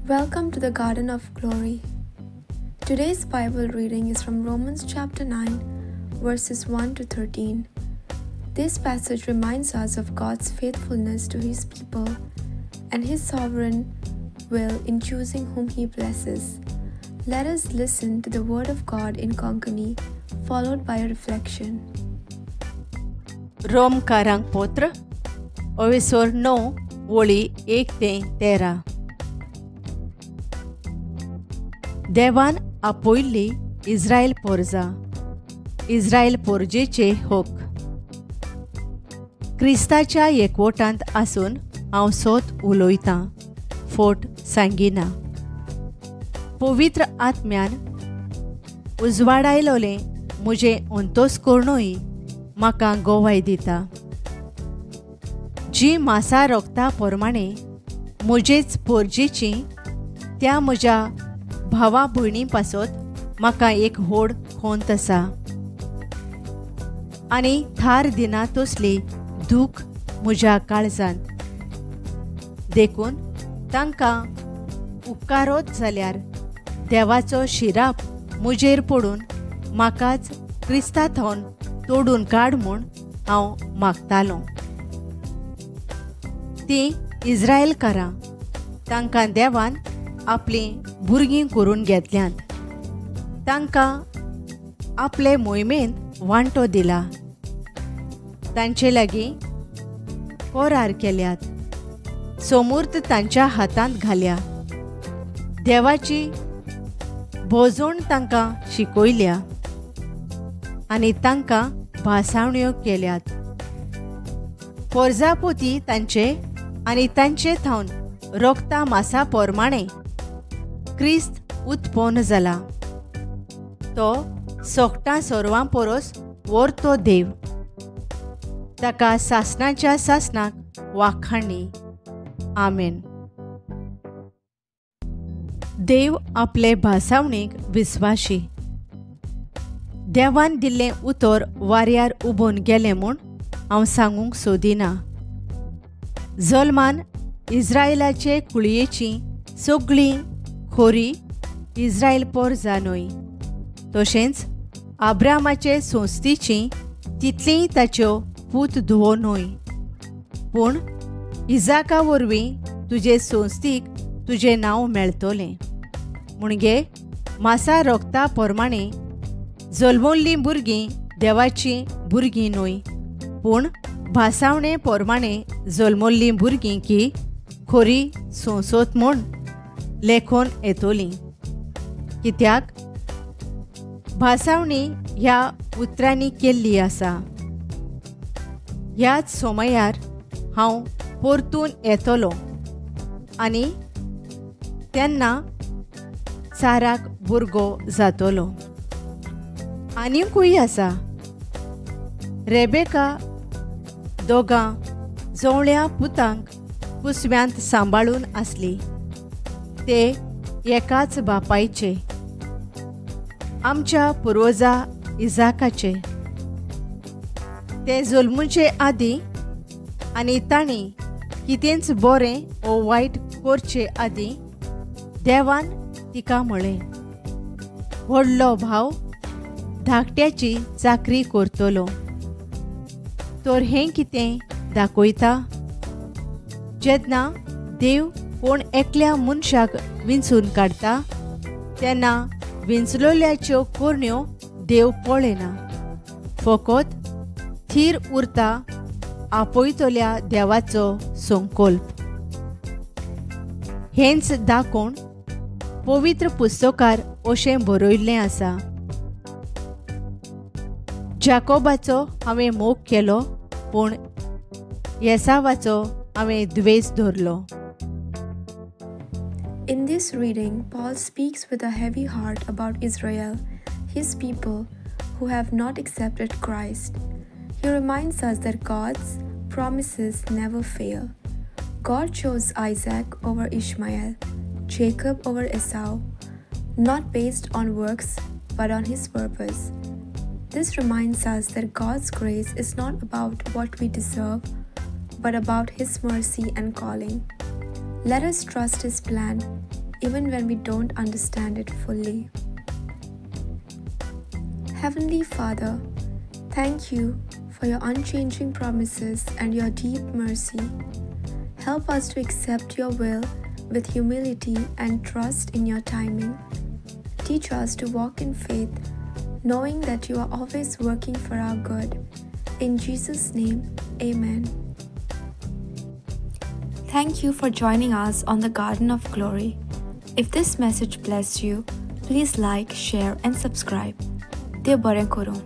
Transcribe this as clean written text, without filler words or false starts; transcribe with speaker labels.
Speaker 1: Welcome to the Garden of Glory. Today's Bible reading is from Romans chapter 9, verses 1 to 13. This passage reminds us of God's faithfulness to His people and His sovereign will in choosing whom He blesses. Let us listen to the Word of God in Konkani, followed by a reflection.
Speaker 2: रोमकारांक पत्र ओवेसोर 9 वळी 1 ते 13. देवान आपयल्ली Israel पोरजेचे होक. क्रिस्ताच्या एकवटांत आसून हांव सोत उलोयतां, फोट सांगिना. पवित्र आत्म्यान उजवाडायलोले म्हजे अंतस्करणूय म्हाका गोवाय दिता. जी मासा रोगता प्रमाणे म्हजेच पोरजेची त्या म्हज्या भावा भयणी पासत म्हाका एक व्हड खोंत आसा आनी थार दिना तसली दूख म्हज्या काळजांत. देखून तांकां उपकारोत जाल्यार देवाचो शिराप म्हजेर पडून म्हाकाच क्रिस्तांतोन तोडून काड म्हूण हांव मागतालों. तीं इस्रायेलकारां, तांकां देवान आपलीं भुरगीं करून घेतल्यांत. तांकां आपले मोहिमेंत वांटो दिला. तांचे लागीं कोरार केल्यात. समूर्त तांच्या हातांत घाल्या. देवाची भोजोण तांकां शिकयल्या आनी तांकां भासावण्यो केल्यात. पोरजापोती तांचे आनी तांचे थावन रोगता मासा प्रमाणे क्रिस्त उत्पन्न जाला. तो सोगटा सोरवां परोस व्हरतो देव. ताका सासणाच्या सासणाक वाखाणणी. आमेन. देव आपले भासावणीक विस्वाशी. देवान दिल्लें उतर वाऱ्यार उबोवन गेलें म्हूण हांव सांगूंक सोदिना. जल्मान इस्रायेलाचे कुळयेची सगळीं खोरी इस्रायल पोरजां न्हय, तशेंच आब्रामाचे संस्थीची तितलीं ताच्यो पूत धुवो न्हय. पूण इजाका वरवीं तुजे संस्थीक तुजें नांव मेळटलें. म्हणजे मासा रोगता प्रमाणे जल्मल्लीं भुरगीं देवाचीं भुरगीं न्हय, पूण भासावणे प्रमाणे जल्मल्लीं भुरगीं की खोरी संसोत म्हूण लेखोन येतलीं. कित्याक भासावणी ह्या उतरांनी केल्ली आसा. ह्याच समयार हांव परतून येतलों आनी तेन्ना साराक भुरगो जातलो. आनीकूय आसा. रेबेका दोगां जवळ्या पुतांक कुसव्यांत सांबाळून आसली. ते एकाच बापायचे, आमच्या पुर्वजा इजाकाचे. ते जल्मुचे आदीं आनी तांणी कितेंच बरें वो वायट करचे आदीं देवान तिका म्हळें, व्हडलो भाव धाकट्याची चाकरी करतलो. तर हें कितें दाखयता? जेन्ना देव कोण एकल्या मनशाक विंचून काडटा तेन्ना विंचलोल्याच्यो कोरण्यो देव पळयना. फकत थीर उरता आपयतल्या देवाचो संकल्प. हेंच दाखोवन पवित्र पुस्तकार अशें बरयल्लें आसा. जाकोबाचो हांवें मोग केलो, पूण येसावाचो हांवें द्वेष धरलो.
Speaker 1: In this reading, Paul speaks with a heavy heart about Israel, his people who have not accepted Christ. He reminds us that God's promises never fail. God chose Isaac over Ishmael, Jacob over Esau, not based on works but on his purpose. This reminds us that God's grace is not about what we deserve, but about His mercy and calling. Let us trust His plan, even when we don't understand it fully. Heavenly Father, thank you for your unchanging promises and your deep mercy. Help us to accept your will with humility and trust in your timing. Teach us to walk in faith, knowing that you are always working for our good. In Jesus' name, amen. Thank you for joining us on the Garden of Glory. If this message blessed you, please like, share, and subscribe. Dear Bore Koro.